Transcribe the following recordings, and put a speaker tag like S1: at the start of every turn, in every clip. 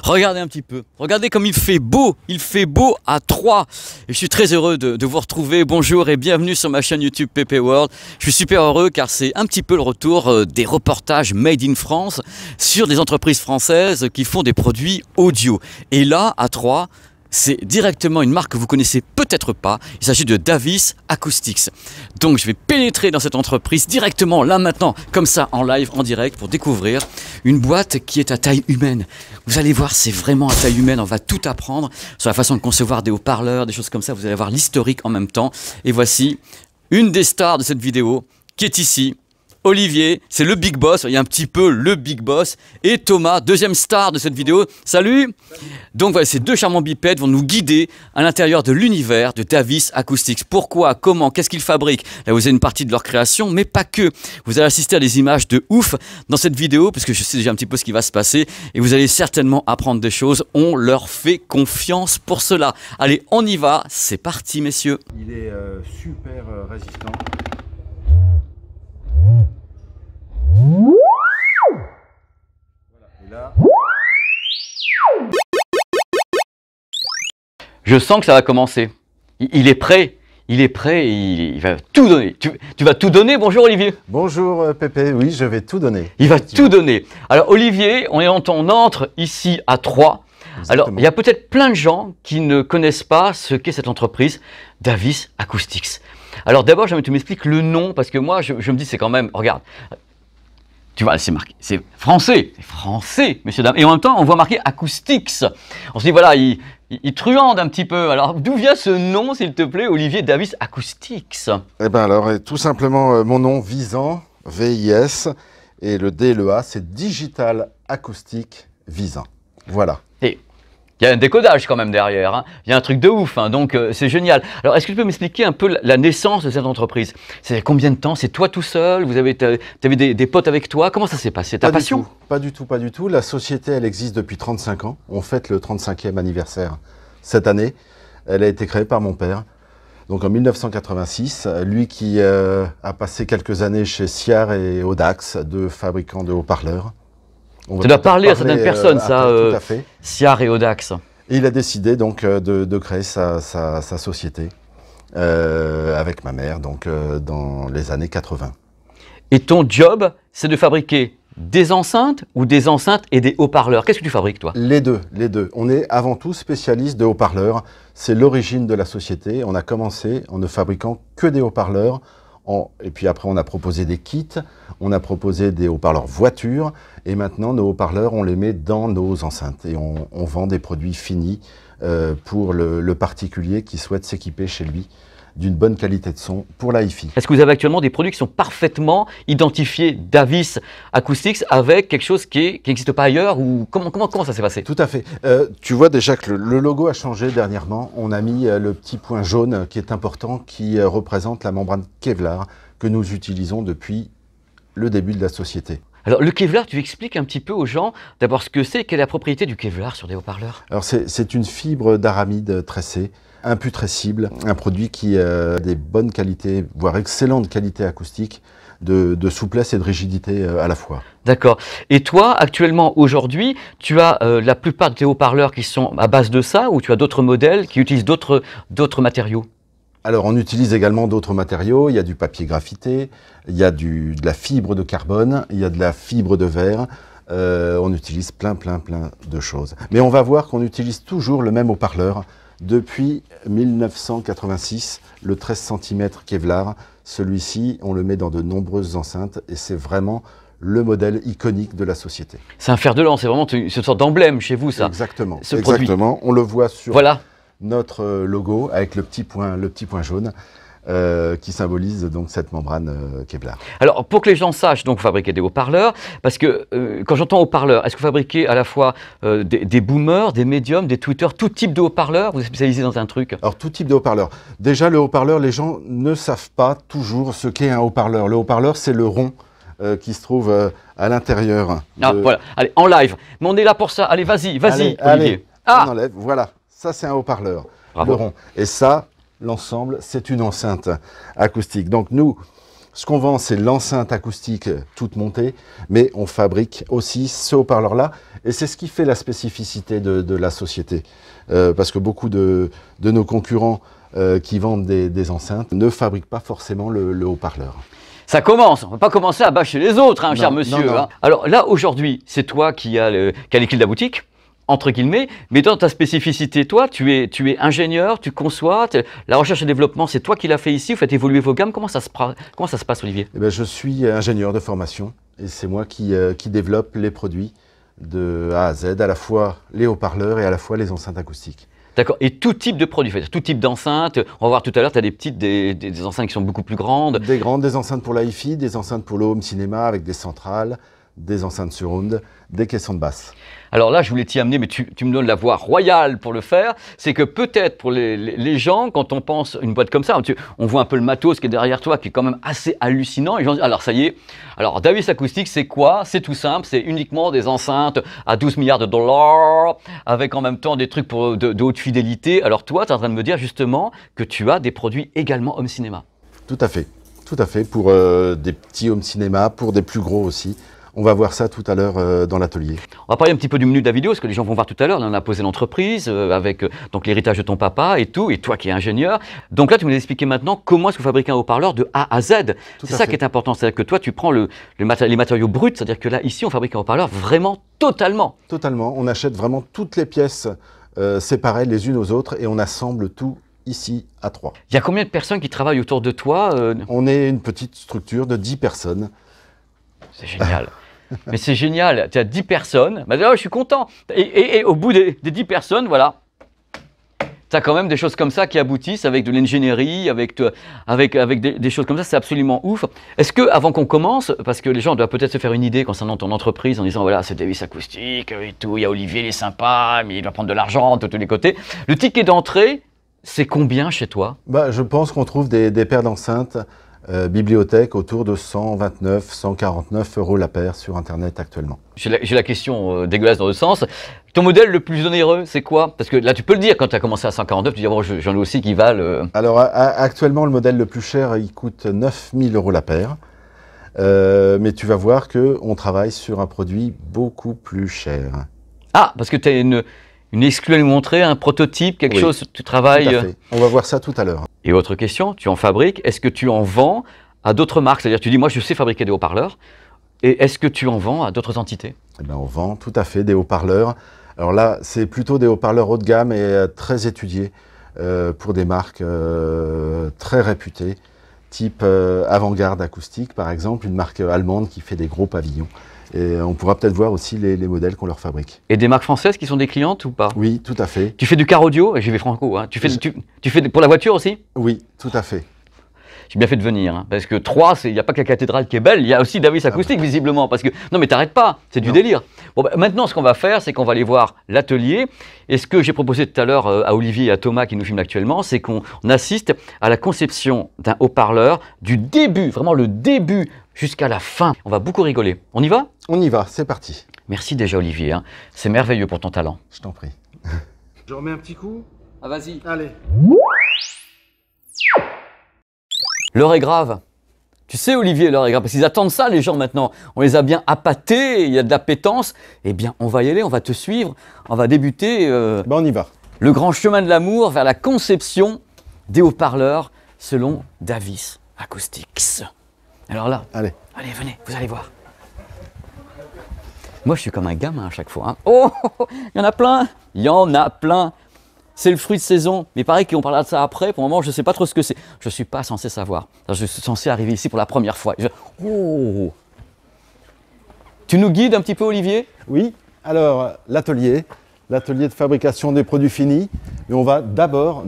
S1: Regardez un petit peu, regardez comme il fait beau à Troyes. Et je suis très heureux de vous retrouver. Bonjour et bienvenue sur ma chaîne YouTube PP World. Je suis super heureux car c'est un petit peu le retour des reportages Made in France sur des entreprises françaises qui font des produits audio. Et là, à Troyes, c'est directement une marque que vous connaissez peut-être pas. Il s'agit de Davis Acoustics. Donc je vais pénétrer dans cette entreprise directement là maintenant, comme ça en live, en direct, pour découvrir une boîte qui est à taille humaine. Vous allez voir, c'est vraiment à taille humaine. On va tout apprendre sur la façon de concevoir des haut-parleurs, des choses comme ça. Vous allez voir l'historique en même temps. Et voici une des stars de cette vidéo qui est ici. Olivier, c'est le big boss, il y a un petit peu le big boss, et Thomas, deuxième star de cette vidéo. Salut. Donc voilà, ces deux charmants bipèdes vont nous guider à l'intérieur de l'univers de Davis Acoustics. Pourquoi, comment, qu'est-ce qu'ils fabriquent? Là, vous avez une partie de leur création, mais pas que. Vous allez assister à des images de ouf dans cette vidéo, parce que je sais déjà un petit peu ce qui va se passer, et vous allez certainement apprendre des choses. On leur fait confiance pour cela. Allez, on y va, c'est parti, messieurs.
S2: Il est super résistant. Et là...
S1: Je sens que ça va commencer. Il est prêt. Il est prêt, il va tout donner. Tu vas tout donner? Bonjour Olivier.
S2: Bonjour Pépé, oui, je vais tout donner.
S1: Il va tout donner. Alors Olivier, on entre ici à Troyes.
S2: Exactement.
S1: Alors, il y a peut-être plein de gens qui ne connaissent pas ce qu'est cette entreprise, Davis Acoustics. Alors d'abord, j'aimerais que tu m'expliques le nom, parce que moi, je me dis, c'est quand même, regarde, tu vois, c'est marqué, c'est français, messieurs, dames. Et en même temps, on voit marqué Acoustics. On se dit, voilà, il truande un petit peu. Alors, d'où vient ce nom, s'il te plaît, Olivier Davis Acoustics?
S2: Eh bien alors, tout simplement, mon nom Visant, V-I-S, et le D et le A, c'est Digital Acoustic Visant. Voilà.
S1: Et il y a un décodage quand même derrière, hein. Il y a un truc de ouf, hein. Donc c'est génial. Alors, est-ce que tu peux m'expliquer un peu la naissance de cette entreprise? C'est combien de temps? C'est toi tout seul? Vous avais des potes avec toi? Comment ça s'est passé? Ta passion?
S2: Pas du tout. La société, elle existe depuis 35 ans. On fête le 35e anniversaire cette année. Elle a été créée par mon père. Donc en 1986, lui qui a passé quelques années chez Siar et Audax, deux fabricants de haut-parleurs.
S1: Tu dois parler à certaines personnes, ça,
S2: tout à fait.
S1: Siar et Audax.
S2: Et il a décidé donc de créer sa société avec ma mère, donc dans les années 80.
S1: Et ton job, c'est de fabriquer des enceintes ou des enceintes et des haut-parleurs? Qu'est-ce que tu fabriques, toi?
S2: Les deux. On est avant tout spécialiste de haut-parleurs. C'est l'origine de la société. On a commencé en ne fabriquant que des haut-parleurs. Et puis après, on a proposé des kits, on a proposé des haut-parleurs voitures, et maintenant, nos haut-parleurs, on les met dans nos enceintes. Et on vend des produits finis pour le particulier qui souhaite s'équiper chez lui d'une bonne qualité de son pour la hi-fi.
S1: Est-ce que vous avez actuellement des produits qui sont parfaitement identifiés Davis Acoustics avec quelque chose qui n'existe pas ailleurs, ou comment ça s'est passé?
S2: Tout à fait. Tu vois déjà que le logo a changé dernièrement. On a mis le petit point jaune qui est important, qui représente la membrane Kevlar que nous utilisons depuis le début de la société.
S1: Alors le Kevlar, tu expliques un petit peu aux gens d'abord ce que c'est et quelle est la propriété du Kevlar sur des haut-parleurs?
S2: Alors c'est une fibre d'aramide tressée, imputrescible, un produit qui a des bonnes qualités, voire excellentes qualités acoustiques, de souplesse et de rigidité à la fois.
S1: D'accord. Et toi, actuellement, aujourd'hui, tu as la plupart de tes haut-parleurs qui sont à base de ça, ou tu as d'autres modèles qui utilisent d'autres matériaux?
S2: Alors, on utilise également d'autres matériaux. Il y a du papier graphité, il y a de la fibre de carbone, il y a de la fibre de verre. On utilise plein de choses. Mais on va voir qu'on utilise toujours le même haut-parleur depuis 1986, le 13 cm Kevlar. Celui-ci, on le met dans de nombreuses enceintes et c'est vraiment le modèle iconique de la société. C'est un
S1: fer de lance, c'est vraiment une sorte d'emblème chez vous, ça.
S2: Exactement.
S1: Produit.
S2: On le voit sur
S1: voilà.
S2: Notre logo avec le petit point jaune qui symbolise donc cette membrane Kevlar.
S1: Alors pour que les gens sachent, donc vous fabriquez des haut-parleurs, parce que quand j'entends haut-parleurs, est-ce que vous fabriquez à la fois des boomers, des médiums, des tweeters, tout type de haut-parleurs? Vous êtes spécialisé dans un truc?
S2: Alors tout type de haut-parleurs. Déjà le haut-parleur, les gens ne savent pas toujours ce qu'est un haut-parleur. Le haut-parleur, c'est le rond qui se trouve à l'intérieur.
S1: Ah voilà, allez, en live. Mais on est là pour ça. Allez, vas-y, Olivier.
S2: Allez, on enlève, voilà. Ça, c'est un haut-parleur, le rond. Et ça, l'ensemble, c'est une enceinte acoustique. Donc nous, Ce qu'on vend, c'est l'enceinte acoustique toute montée, mais on fabrique aussi ce haut-parleur-là, et c'est ce qui fait la spécificité de la société. Parce que beaucoup de nos concurrents qui vendent des enceintes ne fabriquent pas forcément le haut-parleur.
S1: Ça commence, on ne va pas commencer à bâcher les autres, hein, cher
S2: Non,
S1: monsieur.
S2: non, non.
S1: Hein. Alors là, aujourd'hui, c'est toi qui as les clés de la boutique, entre guillemets, mais dans ta spécificité, toi, tu es ingénieur, tu conçois, la recherche et développement, c'est toi qui l'as fait ici, vous faites évoluer vos gammes, comment ça se passe, Olivier?
S2: Eh bien, je suis ingénieur de formation, et c'est moi qui développe les produits de A à Z, à la fois les haut-parleurs et à la fois les enceintes acoustiques.
S1: D'accord, et tout type de produits, tout type d'enceintes, on va voir tout à l'heure, tu as des petites, des enceintes qui sont beaucoup plus grandes.
S2: Des grandes, des enceintes pour la hi-fi, des enceintes pour le home cinéma avec des centrales, des enceintes surround, des caissons de basse.
S1: Alors là, je voulais t'y amener, mais tu me donnes la voie royale pour le faire. C'est que peut-être pour les gens, quand on pense une boîte comme ça, on voit un peu le matos qui est derrière toi, qui est quand même assez hallucinant. Et les gens disent, alors ça y est, alors Davis Acoustique, c'est quoi? C'est tout simple, c'est uniquement des enceintes à 12 milliards de dollars, avec en même temps des trucs de haute fidélité. Alors toi, tu es en train de me dire justement que tu as des produits également home cinéma.
S2: Tout à fait, pour des petits home cinéma, pour des plus gros aussi. On va voir ça tout à l'heure dans l'atelier.
S1: On va parler un petit peu du menu de la vidéo, parce que les gens vont voir tout à l'heure. On a posé l'entreprise avec donc l'héritage de ton papa et tout, et toi qui es ingénieur. Donc là, tu nous expliquer maintenant comment est-ce que vous fabriquez un haut-parleur de A à Z. C'est ça qui est important, c'est-à-dire que toi, tu prends les matériaux bruts, c'est-à-dire que là, ici, on fabrique un haut-parleur vraiment totalement.
S2: Totalement, on achète vraiment toutes les pièces séparées les unes aux autres et on assemble tout ici à 3.
S1: Il y a combien de personnes qui travaillent autour de toi
S2: On est une petite structure de 10 personnes.
S1: C'est génial. Mais c'est génial, tu as 10 personnes, bah, je suis content. Et au bout des 10 personnes, voilà, tu as quand même des choses comme ça qui aboutissent avec de l'ingénierie, avec des choses comme ça, c'est absolument ouf. Est-ce que, avant qu'on commence, parce que les gens doivent peut-être se faire une idée concernant ton entreprise en disant, voilà, c'est Davis Acoustique et tout, il y a Olivier, il est sympa, mais il doit prendre de l'argent de tous les côtés. Le ticket d'entrée, c'est combien chez toi? Bah,
S2: je pense qu'on trouve des paires d'enceintes bibliothèque autour de 129, 149 € la paire sur Internet actuellement.
S1: J'ai la question dégueulasse dans le sens. Ton modèle le plus onéreux, c'est quoi? Parce que là, tu peux le dire, quand tu as commencé à 149, tu dis, bon, j'en ai aussi qui valent...
S2: Alors, actuellement, le modèle le plus cher, il coûte 9 000 € la paire. Mais tu vas voir qu'on travaille sur un produit beaucoup plus cher.
S1: Ah, parce que tu as une exclue à nous montrer, un prototype, quelque chose, tu travailles...
S2: Tout à fait. On va voir ça tout à l'heure.
S1: Et autre question, tu en fabriques, est-ce que tu en vends à d'autres marques? C'est-à-dire, tu dis, moi, je sais fabriquer des haut-parleurs, et est-ce que tu en vends à d'autres entités?
S2: Eh bien, on vend tout à fait des haut-parleurs. Alors là, c'est plutôt des haut-parleurs haut de gamme et très étudiés pour des marques très réputées, type Avant-Garde Acoustique, par exemple, une marque allemande qui fait des gros pavillons. Et on pourra peut-être voir aussi les modèles qu'on leur fabrique.
S1: Et des marques françaises qui sont des clientes ou pas?
S2: Oui, tout à fait.
S1: Tu fais du car audio? J'y vais franco. Hein. Tu fais pour la voiture aussi?
S2: Oui, tout à fait.
S1: J'ai bien fait de venir, hein, parce que 3, il n'y a pas que la cathédrale qui est belle, il y a aussi Davis Acoustique, visiblement. Parce que, non, mais t'arrêtes pas, c'est du délire. Bon, bah, maintenant, ce qu'on va faire, c'est qu'on va aller voir l'atelier. Et ce que j'ai proposé tout à l'heure à Olivier et à Thomas qui nous filment actuellement, c'est qu'on assiste à la conception d'un haut-parleur du début, vraiment le début, jusqu'à la fin. On va beaucoup rigoler. On y va?
S2: On y va, c'est parti.
S1: Merci déjà, Olivier. Hein. C'est merveilleux pour ton talent.
S2: Je t'en prie. Je remets un petit coup?
S1: Ah, vas-y.
S2: Allez.
S1: L'heure est grave. Tu sais, Olivier, l'heure est grave, parce qu'ils attendent ça, les gens, maintenant. On les a bien appâtés, il y a de l'appétence. Eh bien, on va y aller, on va te suivre. On va débuter
S2: on y va.
S1: Le grand chemin de l'amour vers la conception des haut-parleurs selon Davis Acoustics. Alors là, allez, venez, vous allez voir. Moi, je suis comme un gamin à chaque fois. Hein. Oh, il y en a plein. Il y en a plein. C'est le fruit de saison. Mais pareil qu'on parlera de ça après. Pour le moment, je ne sais pas trop ce que c'est. Je ne suis pas censé savoir. Je suis censé arriver ici pour la première fois. Oh. Tu nous guides un petit peu, Olivier?
S2: Oui. Alors, l'atelier de fabrication des produits finis. Et on va d'abord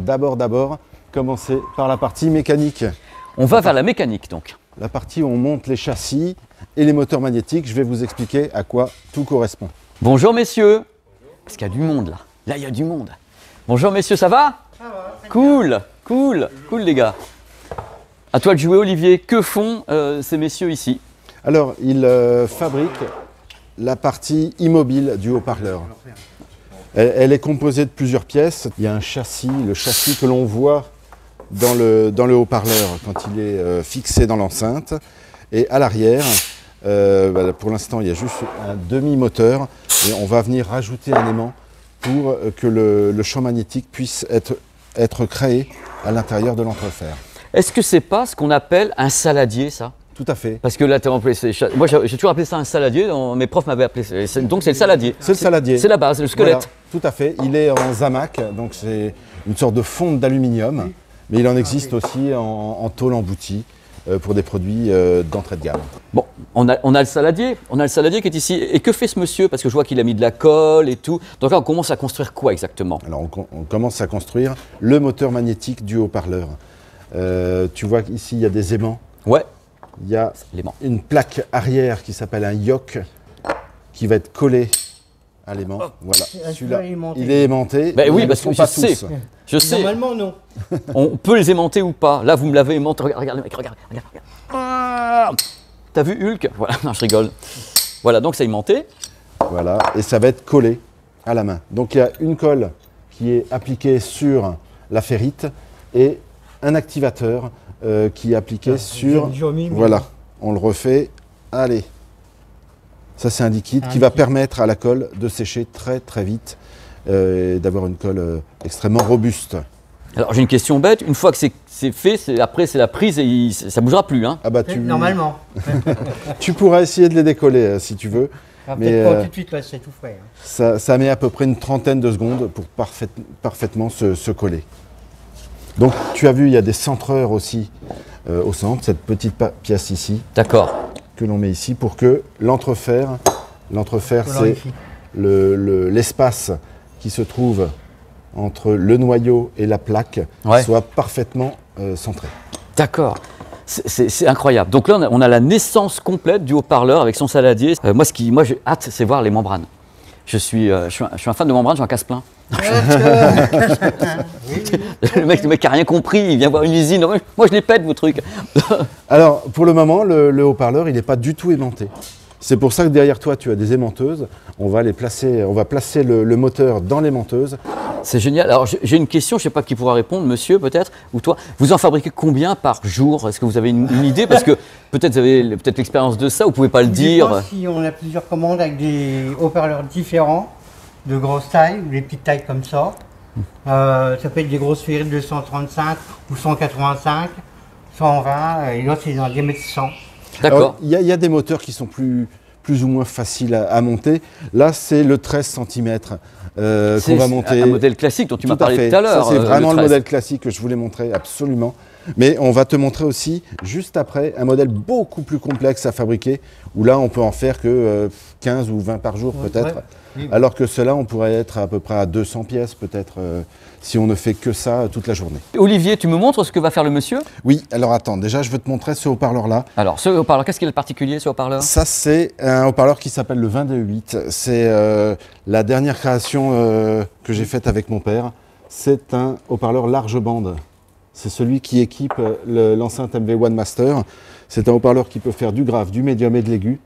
S2: commencer par la partie mécanique.
S1: On va vers la mécanique, donc.
S2: La partie où on monte les châssis et les moteurs magnétiques. Je vais vous expliquer à quoi tout correspond.
S1: Bonjour messieurs. Parce qu'il y a du monde là. Là, il y a du monde. Bonjour messieurs, ça va?
S3: Ça va.
S1: Cool les gars. À toi de jouer, Olivier. Que font ces messieurs ici?
S2: Alors, ils fabriquent la partie immobile du haut-parleur. Elle est composée de plusieurs pièces. Il y a un châssis, le châssis que l'on voit dans le haut-parleur quand il est fixé dans l'enceinte. Et à l'arrière, pour l'instant, il y a juste un demi-moteur et on va venir rajouter un aimant pour que le champ magnétique puisse être créé à l'intérieur de l'entrefer.
S1: Est-ce que c'est pas ce qu'on appelle un saladier, ça?
S2: Tout à fait.
S1: Parce que là, moi, j'ai toujours appelé ça un saladier. Mes profs m'avaient appelé. Donc, c'est le saladier.
S2: C'est le saladier.
S1: C'est la base, le squelette.
S2: Voilà, tout à fait. Il est en zamac, donc c'est une sorte de fonte d'aluminium. Mais il en existe aussi en tôle emboutie pour des produits d'entrée de gamme.
S1: Bon, on a le saladier. On a le saladier qui est ici. Et que fait ce monsieur? Parce que je vois qu'il a mis de la colle et tout. Donc là, on commence à construire quoi exactement?
S2: Alors, on commence à construire le moteur magnétique du haut-parleur. Tu vois qu'ici, il y a des aimants.
S1: Ouais.
S2: Il y a une plaque arrière qui s'appelle un yoke qui va être collé à l'aimant. Voilà. Celui-là, il est aimanté.
S1: Ben oui, parce que je sais.
S3: Normalement, non.
S1: On peut les aimanter ou pas. Là, vous me l'avez aimanté. Regarde, mec, regarde. T'as vu Hulk? Voilà, non, je rigole. Voilà, donc c'est aimanté.
S2: Voilà, et ça va être collé à la main. Donc il y a une colle qui est appliquée sur la ferrite et un activateur qui est appliqué sur... Voilà, on le refait. Allez. Ça, c'est un liquide qui va permettre à la colle de sécher très très vite et d'avoir une colle extrêmement robuste.
S1: Alors, j'ai une question bête. Une fois que c'est fait, après, c'est la prise et ça ne bougera plus. Hein.
S2: Ah bah,
S3: Normalement.
S2: Tu pourras essayer de les décoller si tu veux.
S3: Mais pas tout de suite, là, c'est tout frais. Hein.
S2: Ça met à peu près une trentaine de secondes pour parfaitement se coller. Donc, tu as vu, il y a des centreurs aussi au centre, cette petite pièce ici.
S1: D'accord.
S2: Que l'on met ici pour que l'entrefer, c'est l'espace qui se trouve entre le noyau et la plaque, soit parfaitement centré.
S1: D'accord. C'est incroyable. Donc là, on a la naissance complète du haut-parleur avec son saladier. Moi, j'ai hâte, c'est voir les membranes. Je suis un fan de membranes, j'en casse plein. le mec qui n'a rien compris, il vient voir une usine. Moi, je les pète, vos trucs.
S2: Alors, pour le moment, le haut-parleur, il n'est pas du tout aimanté. C'est pour ça que derrière toi, tu as des aimanteuses. On va placer le moteur dans l'aimanteuuse.
S1: C'est génial. Alors, j'ai une question, je ne sais pas qui pourra répondre, monsieur peut-être, ou toi. Vous en fabriquez combien par jour? Est-ce que vous avez une idée? Parce que peut-être vous avez l'expérience de ça, vous ne pouvez pas le dire.
S3: Si on a plusieurs commandes avec des haut-parleurs différents, de grosses tailles, ou des petites tailles comme ça. Ça peut être des grosses ferrites de 135 ou 185, 120, et là c'est dans le diamètre 100.
S1: D'accord.
S2: Il y a des moteurs qui sont plus ou moins faciles à monter. Là, c'est le 13 cm qu'on va monter.
S1: Un modèle classique dont tu m'as parlé tout à l'heure.
S2: C'est vraiment le modèle classique que je voulais montrer, absolument. Mais on va te montrer aussi, juste après, un modèle beaucoup plus complexe à fabriquer, où là, on peut en faire que 15 ou 20 par jour, peut-être. Ouais. Alors que cela, on pourrait être à peu près à 200 pièces, peut-être, si on ne fait que ça toute la journée.
S1: Olivier, tu me montres ce que va faire le monsieur?
S2: Oui, alors attends, déjà, je veux te montrer ce haut-parleur-là.
S1: Alors, ce haut-parleur, qu'est-ce qu'il est de particulier, ce haut-parleur?
S2: Ça, c'est un haut-parleur qui s'appelle le 22.8. C'est la dernière création que j'ai faite avec mon père. C'est un haut-parleur large bande. C'est celui qui équipe l'enceinte MV1 Master. C'est un haut-parleur qui peut faire du grave, du médium et de l'aigu,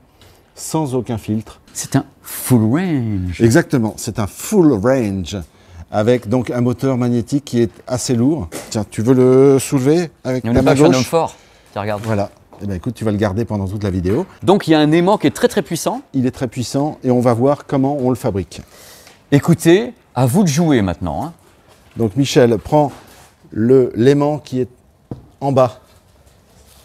S2: sans aucun filtre.
S1: C'est un full range.
S2: Exactement, c'est un full range, avec donc un moteur magnétique qui est assez lourd. Tiens, tu veux le soulever avec ta main gauche?
S1: Un homme fort. Tiens, regarde.
S2: Voilà. Eh bien, écoute, tu vas le garder pendant toute la vidéo.
S1: Donc, il y a un aimant qui est très très puissant.
S2: Il est très puissant et on va voir comment on le fabrique.
S1: Écoutez, à vous de jouer maintenant. Hein.
S2: Donc, Michel, prends l'aimant qui est en bas.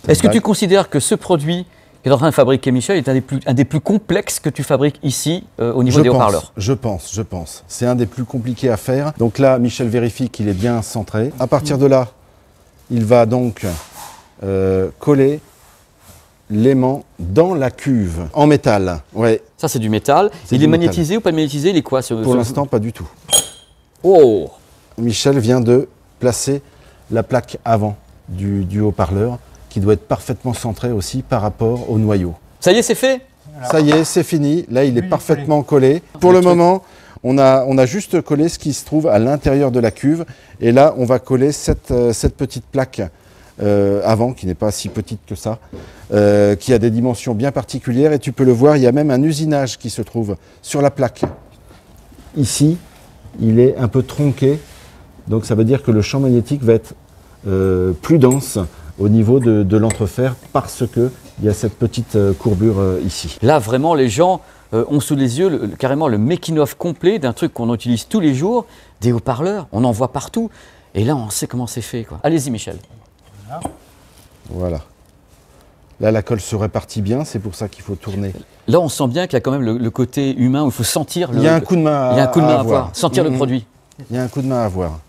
S1: Est-ce que tu considères que ce produit qu'est en train de fabriquer Michel est un des plus complexes que tu fabriques ici au niveau des haut-parleurs?
S2: Je pense. C'est un des plus compliqués à faire. Donc là, Michel vérifie qu'il est bien centré. À partir de là, il va donc coller l'aimant dans la cuve en métal. Ouais.
S1: Ça, c'est du métal. Il est magnétisé ou pas magnétisé? Il est quoi
S2: Pour l'instant, pas du tout.
S1: Oh!
S2: Michel vient de placer la plaque avant du haut-parleur qui doit être parfaitement centré aussi par rapport au noyau.
S1: Ça y est, c'est fait?
S2: Ça y est, c'est fini. Là, il est parfaitement collé. Pour le moment, on a juste collé ce qui se trouve à l'intérieur de la cuve. Et là, on va coller cette petite plaque avant, qui n'est pas si petite que ça, qui a des dimensions bien particulières. Et tu peux le voir, il y a même un usinage qui se trouve sur la plaque. Ici, il est un peu tronqué. Donc ça veut dire que le champ magnétique va être plus dense au niveau de l'entrefer parce qu'il y a cette petite courbure ici.
S1: Là, vraiment, les gens ont sous les yeux carrément le making-of complet d'un truc qu'on utilise tous les jours, des haut-parleurs, on en voit partout. Et là, on sait comment c'est fait, quoi. Allez-y, Michel.
S2: Voilà. Là, la colle se répartit bien, c'est pour ça qu'il faut tourner.
S1: Là, on sent bien qu'il y a quand même le côté humain où il faut sentir le...
S2: Il y a un coup de main
S1: il y a un coup de main à
S2: avoir.
S1: voir, sentir le produit.
S2: Il y a un coup de main à avoir.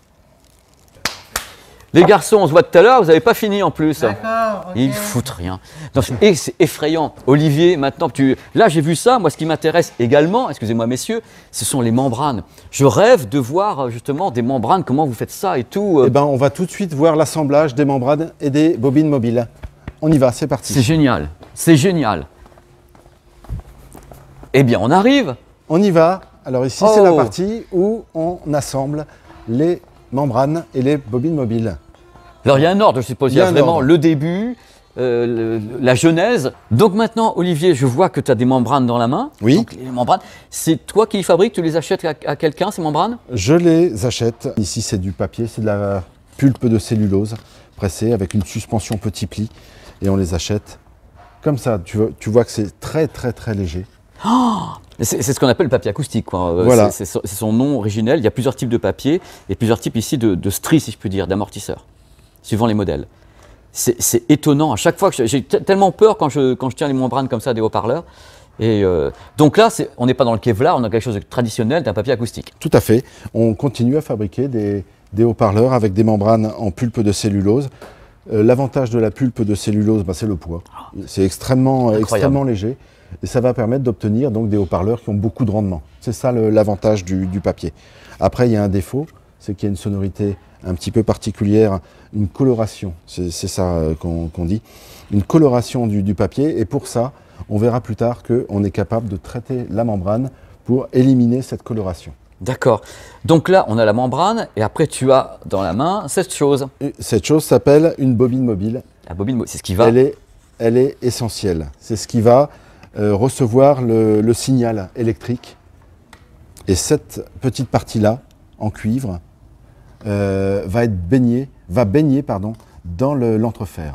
S1: Les garçons, on se voit tout à l'heure, vous n'avez pas fini en plus.
S3: D'accord. Ok.
S1: Ils foutent rien. Non, c'est effrayant. Olivier, maintenant, là j'ai vu ça, moi ce qui m'intéresse également, excusez-moi messieurs, ce sont les membranes. Je rêve de voir justement des membranes, comment vous faites ça et tout.
S2: Eh ben, on va tout de suite voir l'assemblage des membranes et des bobines mobiles. On y va, c'est parti.
S1: C'est génial, c'est génial. Eh bien, on arrive.
S2: On y va. Alors ici, c'est la partie où on assemble les membranes et les bobines mobiles.
S1: Alors il y a un ordre, je suppose. Il y a
S2: un
S1: vraiment
S2: ordre.
S1: le début, la genèse. Donc maintenant, Olivier, je vois que tu as des membranes dans la main.
S2: Oui.
S1: Donc, les membranes, c'est toi qui les fabriques, tu les achètes à quelqu'un, ces membranes?
S2: Je les achète. Ici, c'est du papier, c'est de la pulpe de cellulose pressée avec une suspension petit pli. Et on les achète comme ça. Tu vois que c'est très, très, très léger.
S1: C'est ce qu'on appelle le papier acoustique, quoi.
S2: Voilà.
S1: C'est son nom originel. Il y a plusieurs types de papier et plusieurs types ici de stries, si je peux dire, d'amortisseurs, suivant les modèles. C'est étonnant. À chaque fois que j'ai tellement peur quand je tiens les membranes comme ça des haut-parleurs. Et donc là, on n'est pas dans le Kevlar, on a quelque chose de traditionnel d'un papier acoustique.
S2: Tout à fait. On continue à fabriquer des haut-parleurs avec des membranes en pulpe de cellulose. L'avantage de la pulpe de cellulose, c'est le poids. C'est extrêmement léger. Et ça va permettre d'obtenir donc des haut-parleurs qui ont beaucoup de rendement. C'est ça l'avantage du papier. Après, il y a un défaut, c'est qu'il y a une sonorité un petit peu particulière, une coloration, c'est ça qu'on dit, une coloration du papier. Et pour ça, on verra plus tard qu'on est capable de traiter la membrane pour éliminer cette coloration.
S1: D'accord. Donc là, on a la membrane et après, tu as dans la main cette chose.
S2: Et cette chose s'appelle une bobine mobile.
S1: La bobine, c'est ce qui va...
S2: Elle est essentielle. C'est ce qui va recevoir le signal électrique. Et cette petite partie-là, en cuivre, va baigner dans l'entrefer.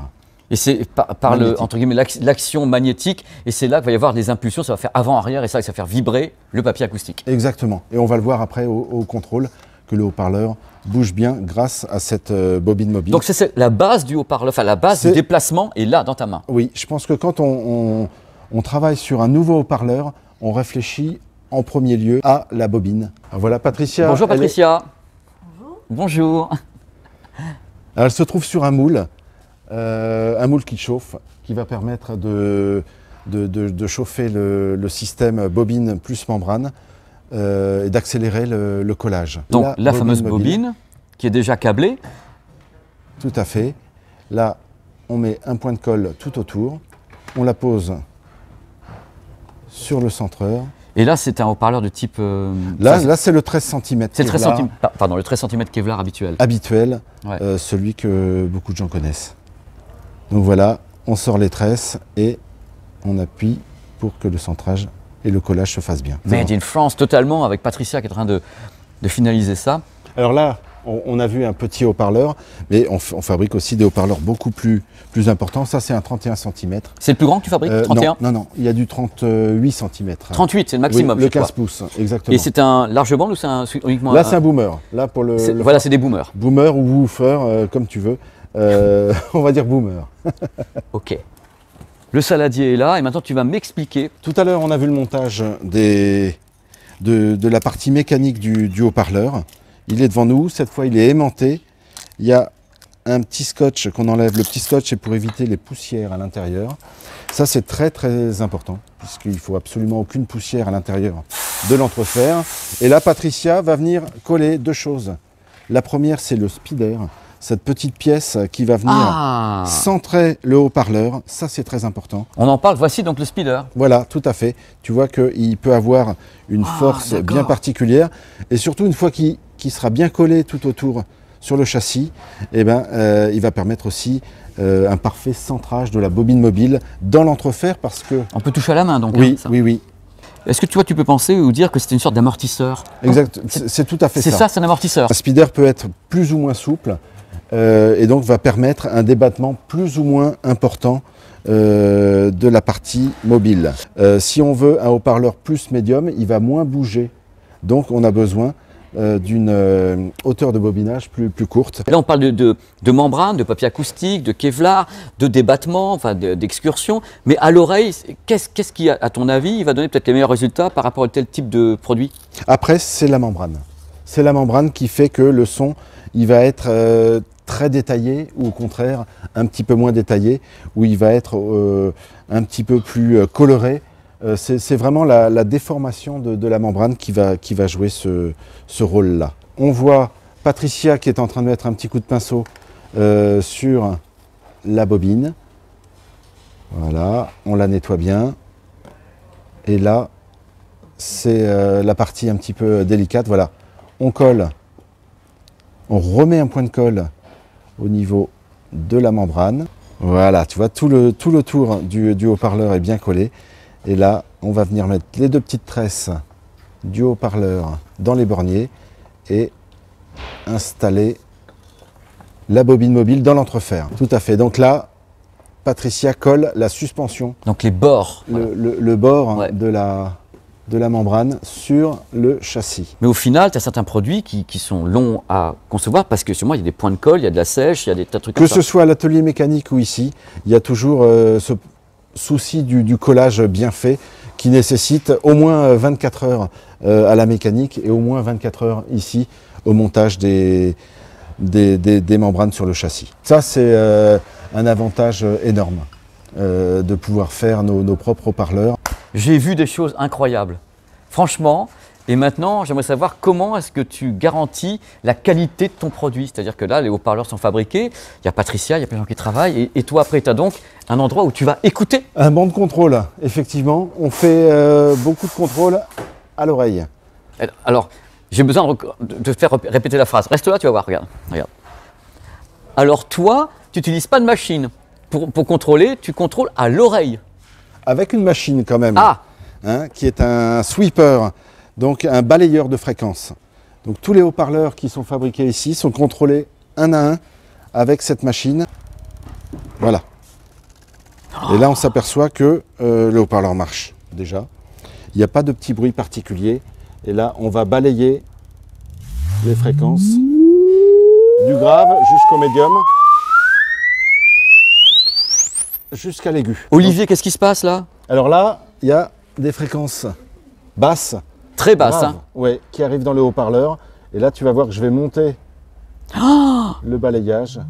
S1: Et c'est par entre guillemets, l'action magnétique, et c'est là qu'il va y avoir des impulsions, ça va faire avant-arrière, et ça va faire vibrer le papier acoustique.
S2: Exactement. Et on va le voir après au contrôle, que le haut-parleur bouge bien grâce à cette bobine mobile.
S1: Donc c'est la base du haut-parleur, enfin la base du déplacement est là dans ta main.
S2: Oui, je pense que quand on travaille sur un nouveau haut-parleur, on réfléchit en premier lieu à la bobine. Alors voilà Patricia.
S1: Bonjour Patricia. Bonjour.
S2: Elle se trouve sur un moule qui chauffe, qui va permettre de chauffer le système bobine plus membrane et d'accélérer le collage.
S1: Donc la fameuse bobine qui est déjà câblée.
S2: Tout à fait. Là, on met un point de colle tout autour. On la pose sur le centreur.
S1: Et là, c'est un haut-parleur de type...
S2: Là c'est le 13 cm.
S1: C'est le 13 cm, pardon, le 13 cm Kevlar habituel.
S2: Habituel,
S1: ouais.
S2: Celui que beaucoup de gens connaissent. Donc voilà, on sort les tresses et on appuie pour que le centrage et le collage se fassent bien.
S1: Made in France, totalement, avec Patricia qui est en train de finaliser ça.
S2: Alors là, on a vu un petit haut-parleur, mais on fabrique aussi des haut-parleurs beaucoup plus importants. Ça, c'est un 31 cm.
S1: C'est le plus grand que tu fabriques, 31 ?
S2: Non, il y a du 38 cm.
S1: 38, c'est le maximum.
S2: Oui, le 15 pouces, exactement.
S1: Et c'est un large bande ou c'est uniquement
S2: Là, c'est un boomer. Là, pour
S1: voilà, c'est des boomers.
S2: Boomer ou woofer, comme tu veux. On va dire boomer.
S1: Ok. Le saladier est là et maintenant tu vas m'expliquer.
S2: Tout à l'heure, on a vu le montage de la partie mécanique du haut-parleur. Il est devant nous, cette fois il est aimanté. Il y a un petit scotch qu'on enlève. Le petit scotch c'est pour éviter les poussières à l'intérieur. Ça c'est très très important, puisqu'il ne faut absolument aucune poussière à l'intérieur de l'entrefer. Et là, Patricia va venir coller deux choses. La première, c'est le speeder, cette petite pièce qui va venir centrer le haut-parleur. Ça c'est très important.
S1: On en parle, voici donc le speeder.
S2: Voilà, tout à fait. Tu vois qu'il peut avoir une force bien particulière. Et surtout, une fois qu'il sera bien collé tout autour sur le châssis, il va permettre aussi un parfait centrage de la bobine mobile dans l'entrefer parce que...
S1: On peut toucher à la main donc.
S2: Oui,
S1: hein, ça.
S2: oui.
S1: Est-ce que tu peux penser ou dire que c'est une sorte d'amortisseur?
S2: Exact, c'est tout à fait ça.
S1: C'est ça, c'est un amortisseur.
S2: Un speeder peut être plus ou moins souple. et donc va permettre un débattement plus ou moins important de la partie mobile. Si on veut un haut-parleur plus médium, il va moins bouger. Donc on a besoin d'une hauteur de bobinage plus courte.
S1: Là, on parle de membrane, de papier acoustique, de Kevlar, de débattement, enfin d'excursion. Mais à l'oreille, qu'est-ce qui, à ton avis, va donner peut-être les meilleurs résultats par rapport à tel type de produit?
S2: Après, c'est la membrane. C'est la membrane qui fait que le son, il va être très détaillé ou au contraire un petit peu moins détaillé, ou il va être un petit peu plus coloré. C'est vraiment la déformation de la membrane qui va jouer ce rôle-là. On voit Patricia qui est en train de mettre un petit coup de pinceau sur la bobine. Voilà, on la nettoie bien. Et là, c'est la partie un petit peu délicate. Voilà, on colle, on remet un point de colle au niveau de la membrane. Voilà, tu vois, tout le tour du haut-parleur est bien collé. Et là, on va venir mettre les deux petites tresses du haut-parleur dans les borniers et installer la bobine mobile dans l'entrefer. Tout à fait. Donc là, Patricia colle la suspension.
S1: Donc les bords.
S2: Le bord
S1: ouais.
S2: de la membrane sur le châssis.
S1: Mais au final, tu as certains produits qui sont longs à concevoir parce que sur moi, il y a des points de colle, il y a de la sèche, il y a des tas de trucs comme ça.
S2: Que ce soit à l'atelier mécanique ou ici, il y a toujours ce souci du collage bien fait qui nécessite au moins 24 heures à la mécanique et au moins 24 heures ici au montage des membranes sur le châssis. Ça, c'est un avantage énorme de pouvoir faire nos propres haut-parleurs.
S1: J'ai vu des choses incroyables, franchement. Et maintenant, j'aimerais savoir comment est-ce que tu garantis la qualité de ton produit. C'est-à-dire que là, les haut-parleurs sont fabriqués, il y a Patricia, il y a plein de gens qui travaillent. Et toi, après, tu as donc un endroit où tu vas écouter.
S2: Un banc de contrôle, effectivement. On fait beaucoup de contrôle à l'oreille.
S1: Alors, j'ai besoin de faire répéter la phrase. Reste là, tu vas voir, regarde. Alors toi, tu n'utilises pas de machine. Pour contrôler, tu contrôles à l'oreille.
S2: Avec une machine quand même,
S1: Ah,
S2: qui est un sweeper. Donc un balayeur de fréquences. Donc tous les haut-parleurs qui sont fabriqués ici sont contrôlés un à un avec cette machine. Voilà. Et là on s'aperçoit que le haut-parleur marche déjà. Il n'y a pas de petit bruit particulier. Et là on va balayer les fréquences du grave jusqu'au médium, jusqu'à l'aigu.
S1: Olivier, qu'est-ce qui se passe là?
S2: Alors là, il y a des fréquences basses.
S1: Très basse,
S2: Grave, ouais, qui arrive dans le haut-parleur. Et là, tu vas voir que je vais monter le balayage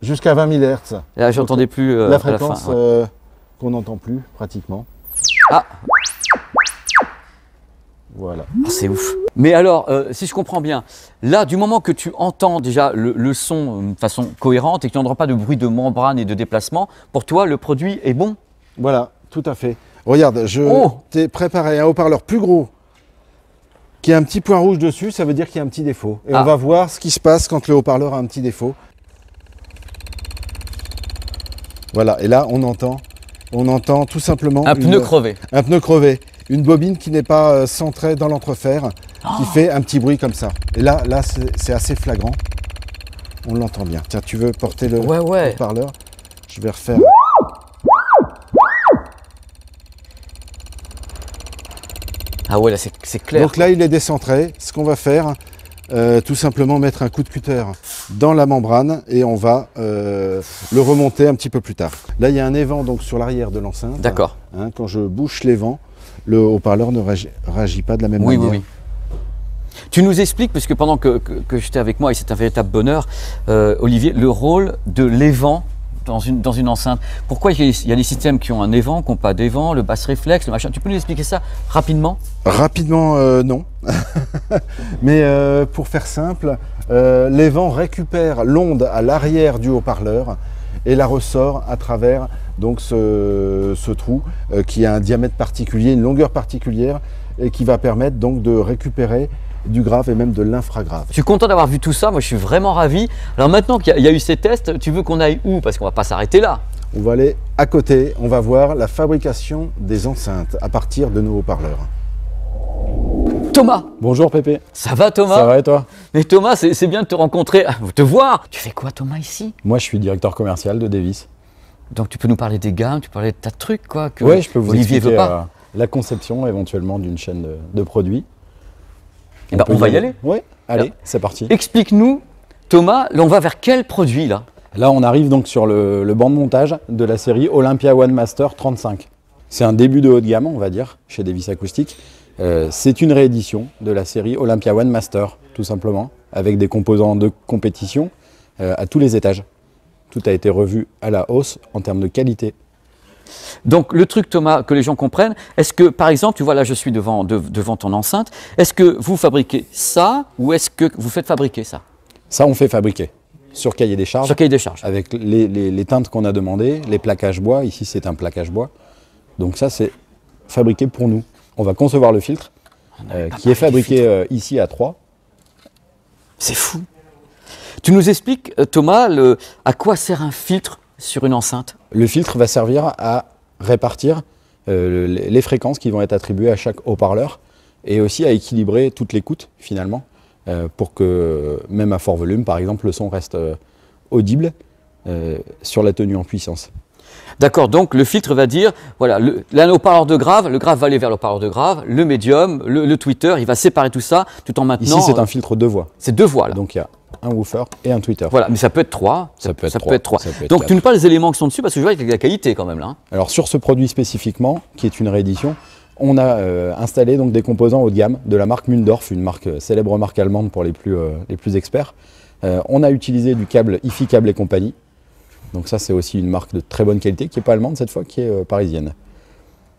S2: jusqu'à 20 000 Hz.
S1: Là, j'entendais plus
S2: la
S1: à la
S2: fréquence
S1: fin. Ouais.
S2: qu'on n'entend plus pratiquement.
S1: Ah,
S2: Voilà.
S1: c'est ouf. Mais alors, si je comprends bien, là, du moment que tu entends déjà le son de façon cohérente et que tu n'entends pas de bruit de membrane et de déplacement, pour toi, le produit est bon?
S2: Voilà, tout à fait. Regarde, je t'ai préparé un haut-parleur plus gros qui a un petit point rouge dessus, ça veut dire qu'il y a un petit défaut. Et on va voir ce qui se passe quand le haut-parleur a un petit défaut. Voilà, et là on entend tout simplement
S1: un pneu crevé.
S2: Un pneu crevé, une bobine qui n'est pas centrée dans l'entrefer, qui fait un petit bruit comme ça. Et là c'est assez flagrant, on l'entend bien. Tiens, tu veux porter le haut-parleur? Je vais refaire.
S1: Ah ouais, là c'est clair.
S2: Donc là il est décentré, ce qu'on va faire, tout simplement mettre un coup de cutter dans la membrane et on va le remonter un petit peu plus tard. Là il y a un évent donc sur l'arrière de l'enceinte.
S1: D'accord.
S2: Quand je bouche l'évent, le haut-parleur ne réagit pas de la même manière.
S1: Oui. Tu nous expliques, parce que pendant que j'étais avec moi, et c'est un véritable bonheur, Olivier, le rôle de l'évent dans une enceinte. Pourquoi il y a des systèmes qui ont un évent, qui n'ont pas d'évent, le basse réflexe, le machin. Tu peux nous expliquer ça rapidement?
S2: Rapidement, non. Mais pour faire simple, l'évent récupère l'onde à l'arrière du haut-parleur et la ressort à travers donc ce trou qui a un diamètre particulier, une longueur particulière et qui va permettre donc de récupérer du grave et même de l'infragrave.
S1: Je suis content d'avoir vu tout ça, moi je suis vraiment ravi. Alors maintenant qu'il y a eu ces tests, tu veux qu'on aille où? Parce qu'on va pas s'arrêter là.
S2: On va aller à côté, on va voir la fabrication des enceintes à partir de nos haut-parleurs.
S1: Thomas!
S4: Bonjour Pépé.
S1: Ça va Thomas?
S4: Ça va et toi?
S1: Mais Thomas, c'est bien de te rencontrer, de te voir. Tu fais quoi Thomas ici?
S4: Moi, je suis directeur commercial de Davis.
S1: Donc tu peux nous parler des gammes, tu peux parler de tas de trucs quoi. Que
S4: Oui, je peux vous
S1: Olivier
S4: expliquer
S1: veut pas.
S4: la conception éventuellement d'une chaîne de produits.
S1: Eh ben, on va y aller.
S4: Oui, allez,
S1: Alors,
S4: c'est parti.
S1: Explique-nous, Thomas, là on va vers quel produit là?
S4: Là, on arrive donc sur le banc de montage de la série Olympia One Master 35. C'est un début de haut de gamme, on va dire, chez Davis Acoustic. C'est une réédition de la série Olympia One Master, tout simplement, avec des composants de compétition à tous les étages. Tout a été revu à la hausse en termes de qualité.
S1: Donc le truc Thomas, que les gens comprennent, est-ce que par exemple, tu vois là je suis devant ton enceinte, est-ce que vous fabriquez ça ou est-ce que vous faites fabriquer ça?
S4: Ça, on fait fabriquer sur cahier des charges.
S1: Sur cahier des charges.
S4: Avec les teintes qu'on a demandées, les plaquages bois. Ici, c'est un plaquage bois. Donc ça, c'est fabriqué pour nous. On va concevoir le filtre qui est fabriqué ici à Troyes.
S1: C'est fou. Tu nous expliques, Thomas, à quoi sert un filtre sur une enceinte?
S4: Le filtre va servir à répartir les fréquences qui vont être attribuées à chaque haut-parleur et aussi à équilibrer toute l'écoute finalement pour que même à fort volume, par exemple, le son reste audible sur la tenue en puissance.
S1: D'accord, donc le filtre va dire, voilà, le haut-parleur de grave, le grave va aller vers le haut-parleur de grave, le médium, le tweeter, il va séparer tout ça tout en maintenant...
S4: Ici, c'est un filtre deux voix.
S1: C'est deux voix là.
S4: Donc il y a un woofer et un tweeter.
S1: Voilà, mais ça peut être trois.
S4: Ça peut être
S1: trois.
S4: ça peut être
S1: Donc
S4: quatre.
S1: tu nous parles des éléments qui sont dessus parce que je vois qu'il y a de la qualité quand même là. Hein.
S4: Alors sur ce produit spécifiquement, qui est une réédition, on a installé donc des composants haut de gamme de la marque Mundorf, une marque célèbre marque allemande pour les plus experts. On a utilisé du câble IFI Câble et compagnie. Donc ça, c'est aussi une marque de très bonne qualité, qui n'est pas allemande cette fois, qui est parisienne.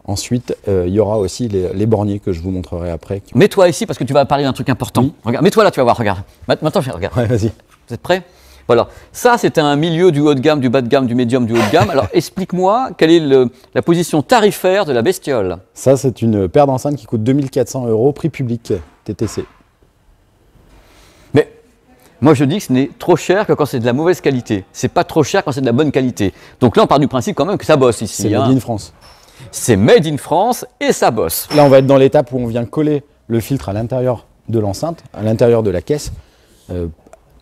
S4: Ensuite, il y aura aussi les borniers que je vous montrerai après.
S1: Mets-toi ici parce que tu vas parler d'un truc important.
S4: Oui.
S1: Regarde, mets-toi là, tu vas voir, regarde. Maintenant, regarde.
S4: Ouais, vas-y.
S1: Vous êtes prêts? Voilà. Ça, c'est un milieu du haut de gamme, du bas de gamme, du médium, du haut de gamme. Alors, explique-moi quelle est la position tarifaire de la bestiole.
S4: Ça, c'est une paire d'enceintes qui coûte 2400 €, prix public TTC.
S1: Mais moi, je dis que ce n'est trop cher que quand c'est de la mauvaise qualité. C'est pas trop cher quand c'est de la bonne qualité. Donc là, on part du principe quand même que ça bosse ici.
S4: C'est made in France.
S1: C'est made in France et ça bosse.
S4: Là, on va être dans l'étape où on vient coller le filtre à l'intérieur de l'enceinte, à l'intérieur de la caisse,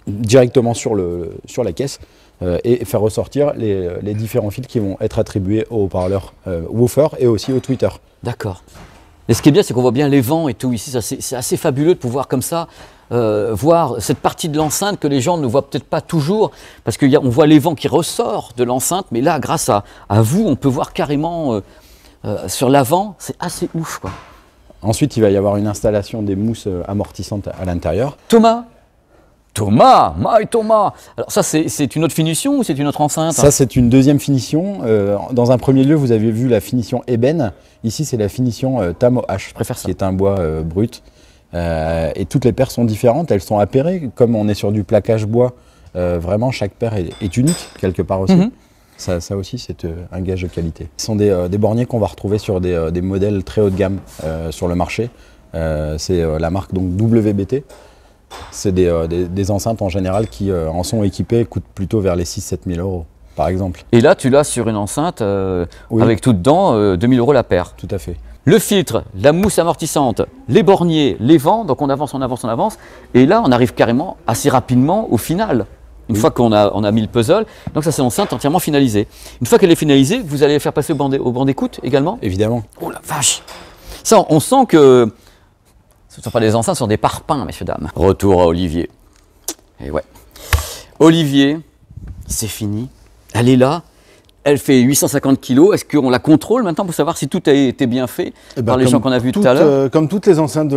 S4: directement sur la caisse, et faire ressortir les différents fils qui vont être attribués au haut-parleur woofer et aussi au tweeter.
S1: D'accord. Et ce qui est bien, c'est qu'on voit bien les vents et tout ici. C'est assez fabuleux de pouvoir comme ça voir cette partie de l'enceinte que les gens ne voient peut-être pas toujours, parce qu'on voit les vents qui ressortent de l'enceinte, mais là, grâce à vous, on peut voir carrément sur l'avant. C'est assez ouf, quoi.
S4: Ensuite, il va y avoir une installation des mousses amortissantes à l'intérieur.
S1: Thomas, my Thomas. Alors ça, c'est une autre finition ou c'est une autre enceinte?
S4: Ça, c'est une deuxième finition. Dans un premier lieu, vous avez vu la finition ébène. Ici, c'est la finition Tamo H,
S1: Je préfère ça.
S4: qui est un bois brut. Et toutes les paires sont différentes, elles sont appairées. Comme on est sur du plaquage bois, vraiment, chaque paire est unique, quelque part aussi.
S1: Mhm.
S4: Ça aussi, c'est un gage de qualité. Ce sont des borniers qu'on va retrouver sur des modèles très haut de gamme sur le marché. C'est la marque donc WBT. C'est des enceintes en général qui en sont équipées, coûtent plutôt vers les 6 000 à 7 000 €, par exemple.
S1: Et là, tu l'as sur une enceinte
S4: Oui.
S1: avec tout dedans, 2 000 € la paire.
S4: Tout à fait.
S1: Le filtre, la mousse amortissante, les borniers, les vents, donc on avance. Et là, on arrive carrément assez rapidement au final. Une fois qu'on a mis le puzzle, donc ça c'est l'enceinte entièrement finalisée. Une fois qu'elle est finalisée, vous allez la faire passer au banc d'écoute également?
S4: Évidemment.
S1: Oh la vache! Ça, on sent que ce ne sont pas des enceintes, ce sont des parpaings, messieurs, dames. Retour à Olivier. Et ouais. Olivier, c'est fini. Elle est là. Elle fait 850 kg. Est-ce qu'on la contrôle maintenant pour savoir si tout a été bien fait par les gens qu'on a vus tout à l'heure?
S2: Comme toutes les enceintes de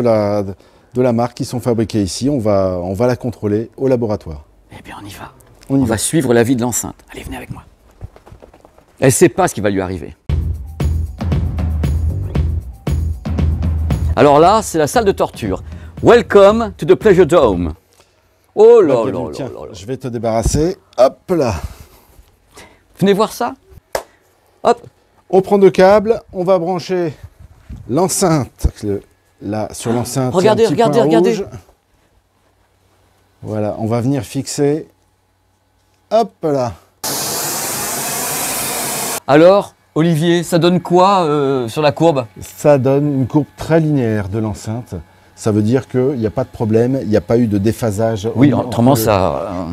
S2: la marque qui sont fabriquées ici, on va la contrôler au laboratoire.
S1: Eh bien, on y va.
S2: On y
S1: On
S2: va.
S1: va suivre la vie de l'enceinte. Allez, venez avec moi. Elle ne sait pas ce qui va lui arriver. Alors là, c'est la salle de torture. Welcome to the Pleasure Dome. Oh là là là
S2: Tiens,
S1: là là.
S2: je vais te débarrasser. Hop là.
S1: Venez voir ça. Hop.
S2: On prend deux câbles, on va brancher l'enceinte. Là, sur l'enceinte, il y a un
S1: Regardez,
S2: petit
S1: regardez,
S2: point
S1: regardez.
S2: rouge. Voilà, on va venir fixer. Hop là.
S1: Alors, Olivier, ça donne quoi sur la courbe?
S2: Ça donne une courbe très linéaire de l'enceinte. Ça veut dire qu'il n'y a pas de problème, il n'y a pas eu de déphasage.
S1: Oui,
S2: entre
S1: autrement ça...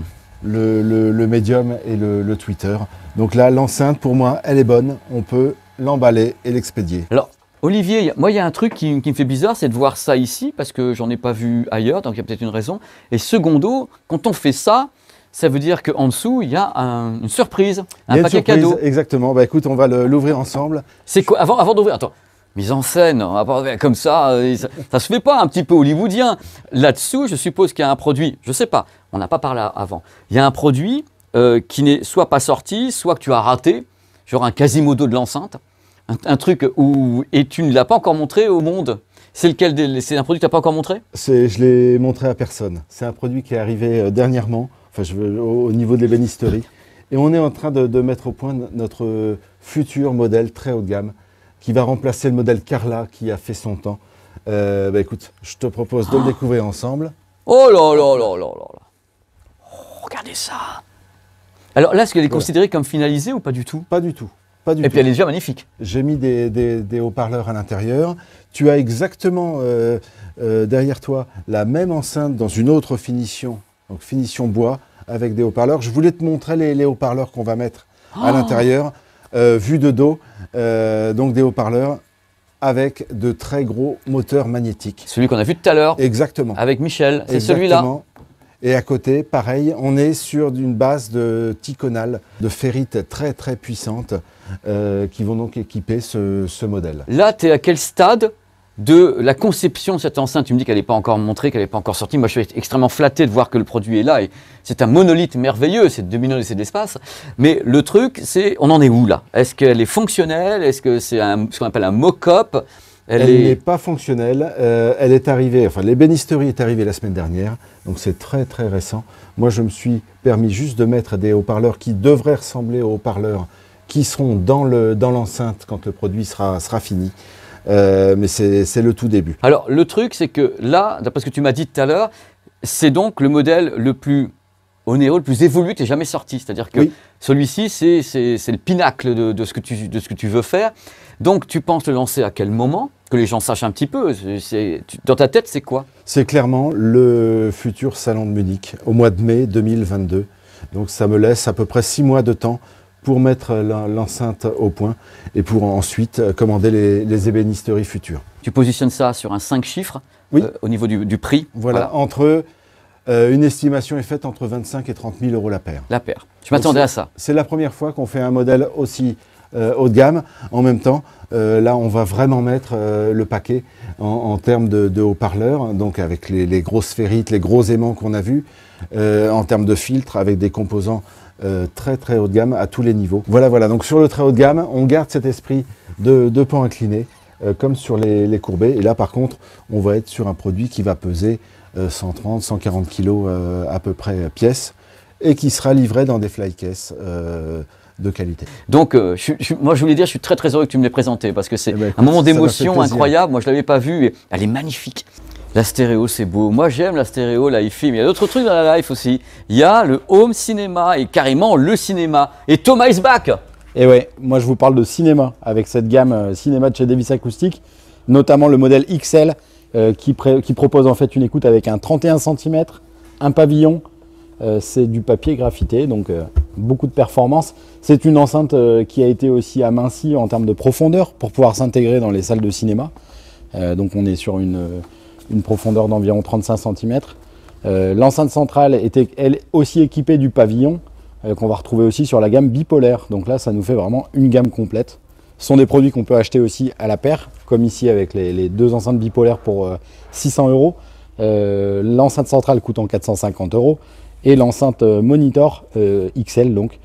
S2: le médium et le tweeter. Donc là, l'enceinte, pour moi, elle est bonne. On peut l'emballer et l'expédier.
S1: Alors, Olivier, moi, il y a un truc qui me fait bizarre, c'est de voir ça ici, parce que j'en ai pas vu ailleurs, donc il y a peut-être une raison. Et secondo, quand on fait ça, ça veut dire qu'en dessous, il y a une surprise, un paquet cadeau.
S2: Exactement. Bah, écoute, on va l'ouvrir ensemble.
S1: C'est quoi, avant d'ouvrir, attends, mise en scène, on va pas comme ça, ça se fait pas un petit peu hollywoodien. Là-dessous, je suppose qu'il y a un produit, je sais pas, on n'a pas parlé avant. Il y a un produit qui n'est soit pas sorti, soit que tu as raté, genre un Quasimodo de l'enceinte. Un truc et tu ne l'as pas encore montré au monde. C'est lequel c'est un produit que tu n'as pas encore montré?
S2: Je l'ai montré à personne. C'est un produit qui est arrivé dernièrement, au niveau de l'ébénisterie. Et on est en train de mettre au point notre futur modèle très haut de gamme qui va remplacer le modèle Carla qui a fait son temps. Écoute, je te propose de le découvrir ensemble.
S1: Oh là là là là là là. Oh, regardez ça. Alors là, est-ce qu'elle est considérée comme finalisée ou pas du tout?
S2: Pas du tout. Pas du
S1: Et
S2: tout.
S1: puis elle est déjà magnifique.
S2: J'ai mis des haut-parleurs à l'intérieur. Tu as exactement derrière toi la même enceinte dans une autre finition, donc finition bois, avec des haut-parleurs. Je voulais te montrer les haut-parleurs qu'on va mettre à l'intérieur, vue de dos, donc des haut-parleurs avec de très gros moteurs magnétiques.
S1: Celui qu'on a vu tout à l'heure.
S2: Exactement.
S1: Avec Michel, c'est celui-là.
S2: Et à côté, pareil, on est sur une base de Ticonal, de ferrites très très puissantes qui vont donc équiper ce modèle.
S1: Là, tu es à quel stade de la conception de cette enceinte? Tu me dis qu'elle n'est pas encore montrée, qu'elle n'est pas encore sortie. Moi, je suis extrêmement flatté de voir que le produit est là. Et c'est un monolithe merveilleux, c'est 2 millions d'essais d'espace. Mais le truc, c'est, on en est où là? Est-ce qu'elle est fonctionnelle? Est-ce que c'est ce qu'on appelle un mock-up?
S2: Elle n'est pas fonctionnelle. Elle est arrivée, enfin l'ébénisterie est arrivée la semaine dernière, donc c'est très très récent. Moi, je me suis permis juste de mettre des haut-parleurs qui devraient ressembler aux haut-parleurs qui seront dans l'enceinte quand le produit sera fini. Mais c'est le tout début.
S1: Alors, le truc, c'est que là, d'après ce que tu m'as dit tout à l'heure, c'est donc le modèle le plus onéreux, le plus évolué qui est jamais sorti. C'est-à-dire que celui-ci, c'est le pinacle de ce que tu veux faire. Donc, tu penses le lancer à quel moment? Que les gens sachent un petit peu. Dans ta tête, c'est quoi? C'est
S2: clairement le futur salon de Munich, au mois de mai 2022. Donc, ça me laisse à peu près 6 mois de temps pour mettre l'enceinte au point et pour ensuite commander les ébénisteries futures.
S1: Tu positionnes ça sur un 5 chiffres au niveau du prix.
S2: Voilà. Une estimation est faite entre 25 et 30 000 euros la paire.
S1: La paire. Je m'attendais à ça.
S2: C'est la première fois qu'on fait un modèle aussi haut de gamme. En même temps, là, on va vraiment mettre le paquet en termes de haut-parleurs, donc avec les grosses ferrites, les gros aimants qu'on a vus, en termes de filtres, avec des composants très très haut de gamme à tous les niveaux. Voilà, donc sur le très haut de gamme, on garde cet esprit de pan incliné, comme sur les courbés. Et là, par contre, on va être sur un produit qui va peser 130, 140 kg à peu près pièce, et qui sera livré dans des flycases de qualité.
S1: Donc, moi je voulais dire, je suis très très heureux que tu me l'aies présenté, parce que c'est un moment d'émotion incroyable. Moi je ne l'avais pas vu, et elle est magnifique. La stéréo, c'est beau. Moi j'aime la stéréo, la hi-fi, mais il y a d'autres trucs dans la life aussi. Il y a le home cinéma, et carrément le cinéma. Et Thomas is back.
S4: Et ouais, moi je vous parle de cinéma, avec cette gamme cinéma de chez Davis Acoustic, notamment le modèle XL, qui propose en fait une écoute avec un 31 cm, un pavillon, c'est du papier graphité, donc beaucoup de performance. C'est une enceinte qui a été aussi amincie en termes de profondeur pour pouvoir s'intégrer dans les salles de cinéma. Donc on est sur une profondeur d'environ 35 cm. L'enceinte centrale était elle aussi équipée du pavillon, qu'on va retrouver aussi sur la gamme bipolaire. Donc là, ça nous fait vraiment une gamme complète. Ce sont des produits qu'on peut acheter aussi à la paire, comme ici avec les deux enceintes bipolaires pour 600 €. L'enceinte centrale coûtant 450 € et l'enceinte monitor XL donc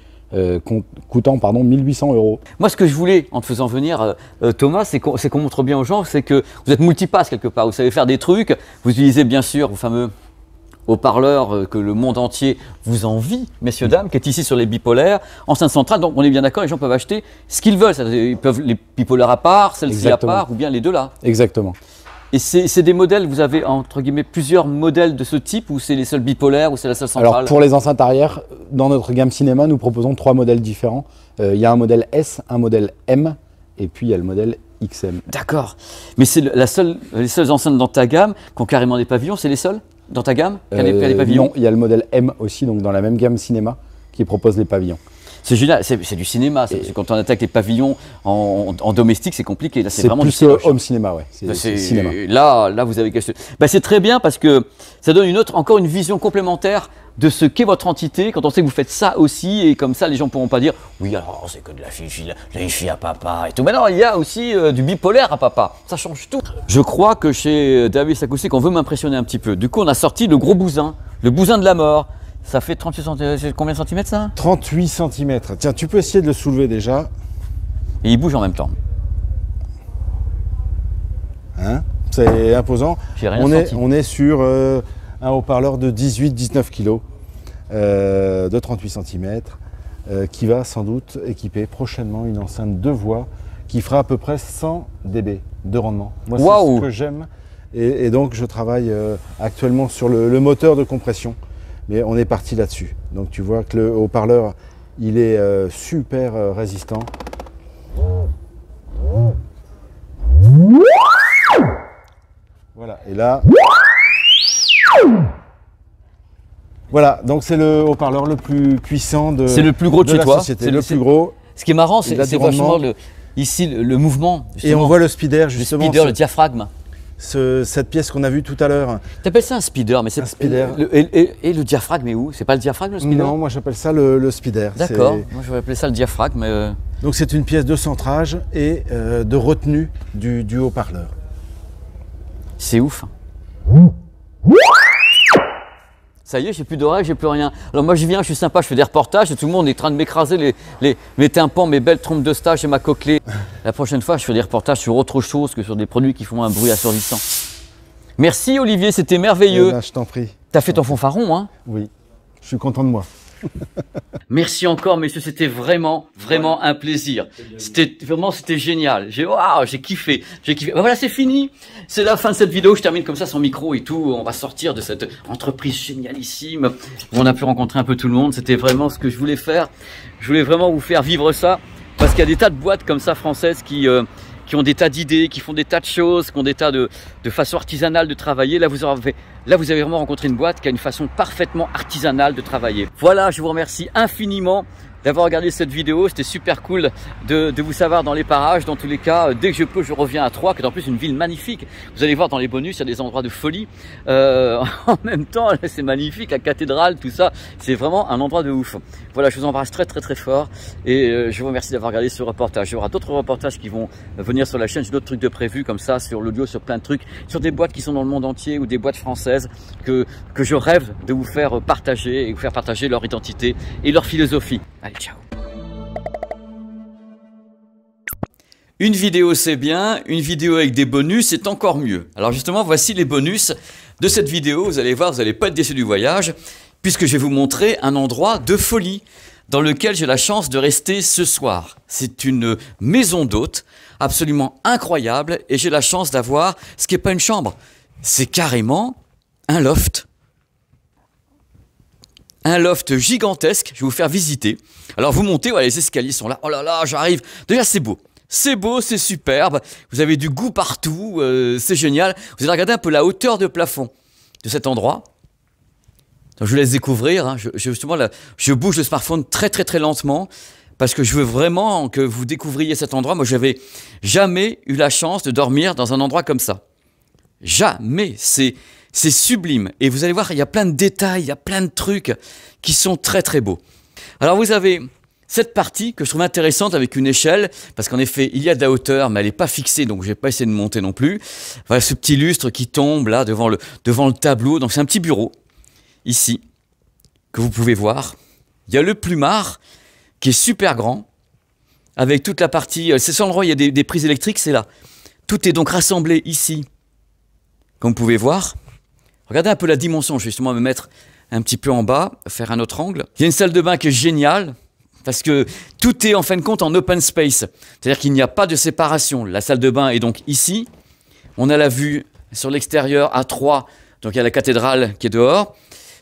S4: coûtant 1800 €.
S1: Moi, ce que je voulais en te faisant venir, Thomas, c'est qu'on montre bien aux gens, c'est que vous êtes multipasse quelque part. Vous savez faire des trucs. Vous utilisez bien sûr vos fameux haut-parleur que le monde entier vous envie, messieurs, dames, qui est ici sur les bipolaires, enceinte centrale. Donc on est bien d'accord, les gens peuvent acheter ce qu'ils veulent. Ils peuvent les bipolaires à part, celle-ci à part, ou bien les deux là.
S4: Exactement.
S1: Et c'est des modèles, vous avez entre guillemets plusieurs modèles de ce type, ou c'est les seuls bipolaires, ou c'est la seule centrale?
S4: Alors pour les enceintes arrière, dans notre gamme cinéma, nous proposons 3 modèles différents. Il y a un modèle S, un modèle M, et puis il y a le modèle XM.
S1: D'accord. Mais c'est les seules enceintes dans ta gamme qui ont carrément des pavillons, c'est les seuls dans ta gamme qui a des pavillons?
S4: Non, il y a le modèle M aussi, donc dans la même gamme cinéma, qui propose les pavillons.
S1: C'est génial, c'est du cinéma, ça, parce que quand on attaque les pavillons en domestique, c'est compliqué. Là, c'est vraiment
S4: plus
S1: du cinéma.
S4: home cinéma, ouais. C'est cinéma.
S1: Là, vous avez quelque chose. Bah, c'est très bien parce que ça donne encore une vision complémentaire de ce qu'est votre entité quand on sait que vous faites ça aussi, et comme ça, les gens ne pourront pas dire oui, alors c'est que de la fille à papa et tout. Mais non, il y a aussi du bipolaire à papa. Ça change tout. Je crois que chez Davis Acoustic, on veut m'impressionner un petit peu. Du coup, on a sorti le gros bousin, le bousin de la mort. Ça fait 38 cm, combien de centimètres ça?
S2: 38 cm. Tiens, tu peux essayer de le soulever déjà.
S1: Et il bouge en même temps.
S2: Hein, c'est imposant.
S1: J'ai rien senti.
S2: On est sur un haut-parleur de 18-19 kg, de 38 cm, qui va sans doute équiper prochainement une enceinte de voix qui fera à peu près 100 dB de rendement. Moi, c'est ce que j'aime. Et donc, je travaille actuellement sur le moteur de compression. Mais on est parti là-dessus. Donc tu vois que le haut-parleur, il est super résistant. Voilà, et là... Voilà, donc c'est le haut-parleur le plus puissant de
S1: C'est le plus gros de chez toi.
S2: C'est le plus gros.
S1: Ce qui est marrant, c'est vachement ici le mouvement.
S2: Et on voit le speeder, justement.
S1: Le speeder, le diaphragme.
S2: Cette pièce qu'on a vue tout à l'heure.
S1: T'appelles ça un speeder, mais c'est
S2: un speeder.
S1: Et le diaphragme est où? C'est pas le diaphragme le speeder?
S2: Non, moi j'appelle ça le speeder.
S1: D'accord, moi je vais appeler ça le diaphragme.
S2: Donc c'est une pièce de centrage et de retenue du haut-parleur.
S1: C'est ouf. Ça y est, j'ai plus d'oreilles, j'ai plus rien. Alors moi je viens, je suis sympa, je fais des reportages et tout le monde est en train de m'écraser mes tympans, mes belles trompes de stage et ma coquelée. La prochaine fois, je fais des reportages sur autre chose que sur des produits qui font un bruit assourdissant. Merci Olivier, c'était merveilleux.
S2: Là, je t'en prie.
S1: T'as fait ton fanfaron, hein?
S2: Oui, je suis content de moi.
S1: Merci encore, messieurs, c'était vraiment un plaisir. C'était génial. J'ai kiffé. Ben voilà, c'est fini. C'est la fin de cette vidéo. Je termine comme ça sans micro et tout. On va sortir de cette entreprise génialissime où on a pu rencontrer un peu tout le monde. C'était vraiment ce que je voulais faire. Je voulais vraiment vous faire vivre ça parce qu'il y a des tas de boîtes comme ça françaises qui ont des tas d'idées, qui font des tas de choses, qui ont des tas de façons artisanales de travailler. Là, vous avez vraiment rencontré une boîte qui a une façon parfaitement artisanale de travailler. Voilà, je vous remercie infiniment d'avoir regardé cette vidéo. C'était super cool de vous savoir dans les parages. Dans tous les cas, dès que je peux, je reviens à Troyes, qui est en plus une ville magnifique. Vous allez voir dans les bonus, il y a des endroits de folie. En même temps, c'est magnifique, la cathédrale, tout ça. C'est vraiment un endroit de ouf. Voilà, je vous embrasse très fort. Et je vous remercie d'avoir regardé ce reportage. Il y aura d'autres reportages qui vont venir sur la chaîne. J'ai d'autres trucs de prévus comme ça, sur l'audio, sur plein de trucs, sur des boîtes qui sont dans le monde entier ou des boîtes françaises que je rêve de vous faire partager et vous faire partager leur identité et leur philosophie. Allez, ciao. Une vidéo c'est bien, une vidéo avec des bonus c'est encore mieux. Alors justement, voici les bonus de cette vidéo. Vous allez voir, vous n'allez pas être déçus du voyage, puisque je vais vous montrer un endroit de folie dans lequel j'ai la chance de rester ce soir. C'est une maison d'hôtes absolument incroyable et j'ai la chance d'avoir ce qui n'est pas une chambre, c'est carrément un loft. Un loft gigantesque, je vais vous faire visiter. Alors vous montez, voilà, les escaliers sont là. Oh là là, j'arrive. Déjà c'est beau. C'est beau, c'est superbe. Vous avez du goût partout, c'est génial. Vous allez regarder un peu la hauteur de plafond de cet endroit. Donc, je vous laisse découvrir. Hein. Justement, là, je bouge le smartphone très lentement parce que je veux vraiment que vous découvriez cet endroit. Moi, j'avais jamais eu la chance de dormir dans un endroit comme ça. Jamais. C'est sublime. Et vous allez voir, il y a plein de détails, il y a plein de trucs qui sont très beaux. Alors, vous avez cette partie que je trouve intéressante avec une échelle, parce qu'en effet, il y a de la hauteur, mais elle n'est pas fixée, donc je vais pas essayer de monter non plus. Voilà ce petit lustre qui tombe là devant le tableau. Donc c'est un petit bureau, ici, que vous pouvez voir. Il y a le plumard, qui est super grand, avec toute la partie... C'est cet endroit où il y a des prises électriques, c'est là. Tout est donc rassemblé ici, comme vous pouvez voir. Regardez un peu la dimension, je vais justement me mettre un petit peu en bas, faire un autre angle. Il y a une salle de bain qui est géniale, parce que tout est en fin de compte en open space. C'est-à-dire qu'il n'y a pas de séparation. La salle de bain est donc ici. On a la vue sur l'extérieur à Troyes. Donc il y a la cathédrale qui est dehors.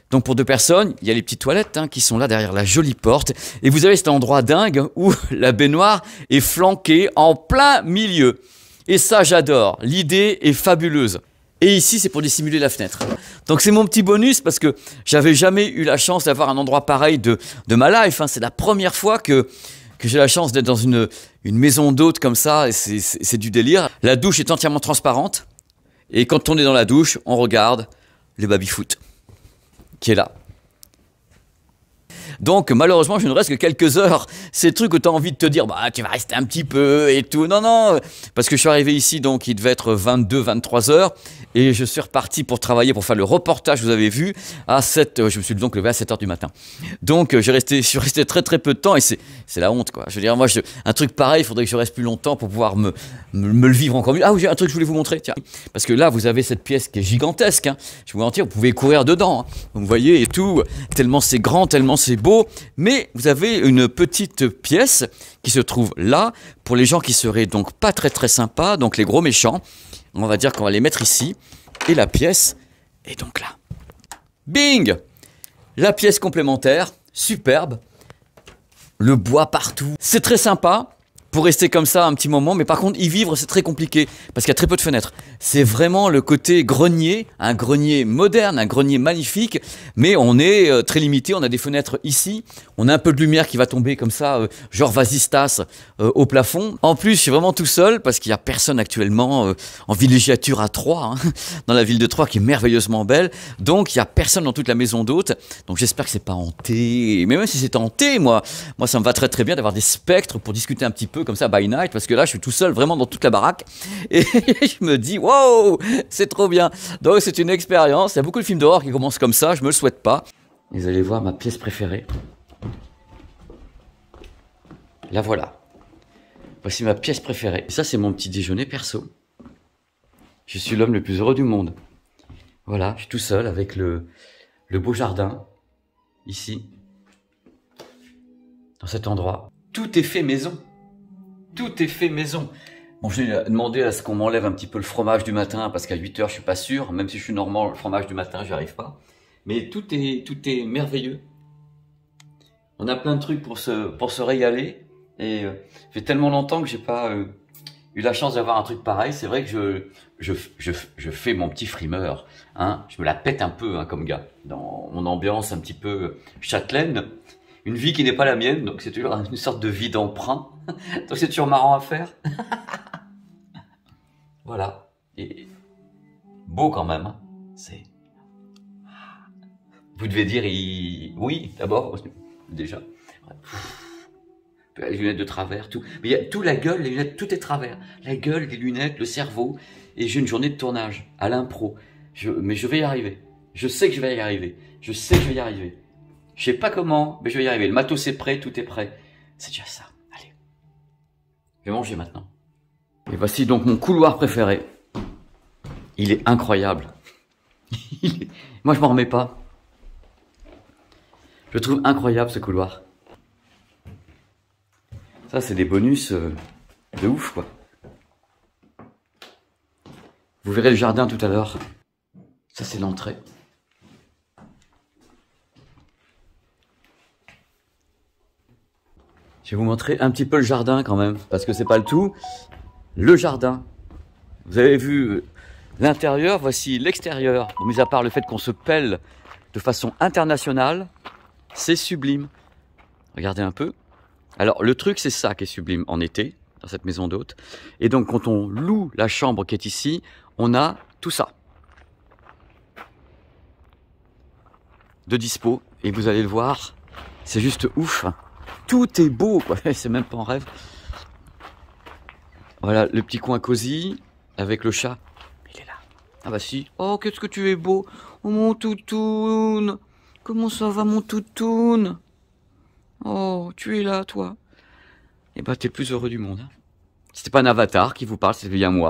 S1: Donc pour 2 personnes, il y a les petites toilettes qui sont là derrière la jolie porte. Et vous avez cet endroit dingue où la baignoire est flanquée en plein milieu. Et ça, j'adore. L'idée est fabuleuse. Et ici, c'est pour dissimuler la fenêtre. Donc c'est mon petit bonus parce que j'avais jamais eu la chance d'avoir un endroit pareil de ma life. Hein. C'est la première fois que j'ai la chance d'être dans une maison d'hôte comme ça. Et c'est du délire. La douche est entièrement transparente. Et quand on est dans la douche, on regarde le baby-foot qui est là. Donc malheureusement, je ne reste que quelques heures. C'est le truc où tu as envie de te dire, bah tu vas rester un petit peu et tout. Non, non, parce que je suis arrivé ici, donc il devait être 22, 23 heures. Et je suis reparti pour travailler, pour faire le reportage, vous avez vu, à 7, je me suis donc levé à 7 heures du matin. Donc je suis resté très très peu de temps et c'est la honte, quoi. Je veux dire, moi, un truc pareil, il faudrait que je reste plus longtemps pour pouvoir me le vivre encore mieux. Ah oui, j'ai un truc que je voulais vous montrer, tiens. Parce que là, vous avez cette pièce qui est gigantesque, hein. Je vais vous mentir, vous pouvez courir dedans, hein. Vous voyez et tout, tellement c'est grand, tellement c'est beau. Mais vous avez une petite pièce qui se trouve là, pour les gens qui seraient donc pas très très sympas, donc les gros méchants. On va dire qu'on va les mettre ici. Et la pièce est donc là. Bing! La pièce complémentaire, superbe. Le bois partout. C'est très sympa pour rester comme ça un petit moment. Mais par contre, y vivre, c'est très compliqué. Parce qu'il y a très peu de fenêtres. C'est vraiment le côté grenier. Un grenier moderne, un grenier magnifique. Mais on est très limité. On a des fenêtres ici. On a un peu de lumière qui va tomber comme ça, genre vasistas au plafond. En plus, je suis vraiment tout seul parce qu'il n'y a personne actuellement en villégiature à Troyes, hein, dans la ville de Troyes qui est merveilleusement belle. Donc, il n'y a personne dans toute la maison d'hôte. Donc, j'espère que c'est pas hanté. Mais même si c'est hanté, moi, ça me va très très bien d'avoir des spectres pour discuter un petit peu comme ça by night. Parce que là, je suis tout seul vraiment dans toute la baraque. Et je me dis, wow, c'est trop bien. Donc, c'est une expérience. Il y a beaucoup de films d'horreur qui commencent comme ça. Je me le souhaite pas. Vous allez voir ma pièce préférée. La voilà. Voici ma pièce préférée. Et ça, c'est mon petit déjeuner perso. Je suis l'homme le plus heureux du monde. Voilà, je suis tout seul avec le beau jardin, ici, dans cet endroit. Tout est fait maison. Tout est fait maison. Bon, j'ai demandé à ce qu'on m'enlève un petit peu le fromage du matin, parce qu'à 8 heures, je suis pas sûr. Même si je suis normand, le fromage du matin, j'y arrive pas. Mais tout est merveilleux. On a plein de trucs pour se régaler. Et ça fait tellement longtemps que j'ai pas eu la chance d'avoir un truc pareil. C'est vrai que je fais mon petit frimeur. Hein. Je me la pète un peu, hein, comme gars. Dans mon ambiance un petit peu châtelaine. Une vie qui n'est pas la mienne. Donc c'est toujours une sorte de vie d'emprunt. Donc c'est toujours marrant à faire. Voilà. Et beau quand même. Hein. C'est... Vous devez dire oui, d'abord, déjà. Les lunettes de travers, tout. Mais il y a tout, la gueule, les lunettes, tout est travers. La gueule, les lunettes, le cerveau. Et j'ai une journée de tournage, à l'impro. Mais je vais y arriver. Je sais que je vais y arriver. Je sais que je vais y arriver. Je sais pas comment, mais je vais y arriver. Le matos est prêt, tout est prêt. C'est déjà ça. Allez. Je vais manger maintenant. Et voici donc mon couloir préféré. Il est incroyable. Moi, je m'en remets pas. Je trouve incroyable ce couloir. Ça, c'est des bonus de ouf, quoi. Vous verrez le jardin tout à l'heure. Ça, c'est l'entrée. Je vais vous montrer un petit peu le jardin quand même, parce que c'est pas le tout. Le jardin. Vous avez vu l'intérieur, voici l'extérieur. Mis à part le fait qu'on se pèle de façon internationale, c'est sublime. Regardez un peu. Alors, le truc, c'est ça qui est sublime en été, dans cette maison d'hôte. Et donc, quand on loue la chambre qui est ici, on a tout ça de dispo. Et vous allez le voir, c'est juste ouf. Tout est beau, quoi. C'est même pas en rêve. Voilà, le petit coin cosy, avec le chat. Il est là. Ah bah si. Oh, qu'est-ce que tu es beau. Oh, mon toutoun. Comment ça va, mon toutoun? Oh, tu es là, toi. Eh ben, t'es le plus heureux du monde. Hein. C'était pas un avatar qui vous parle, c'était bien moi.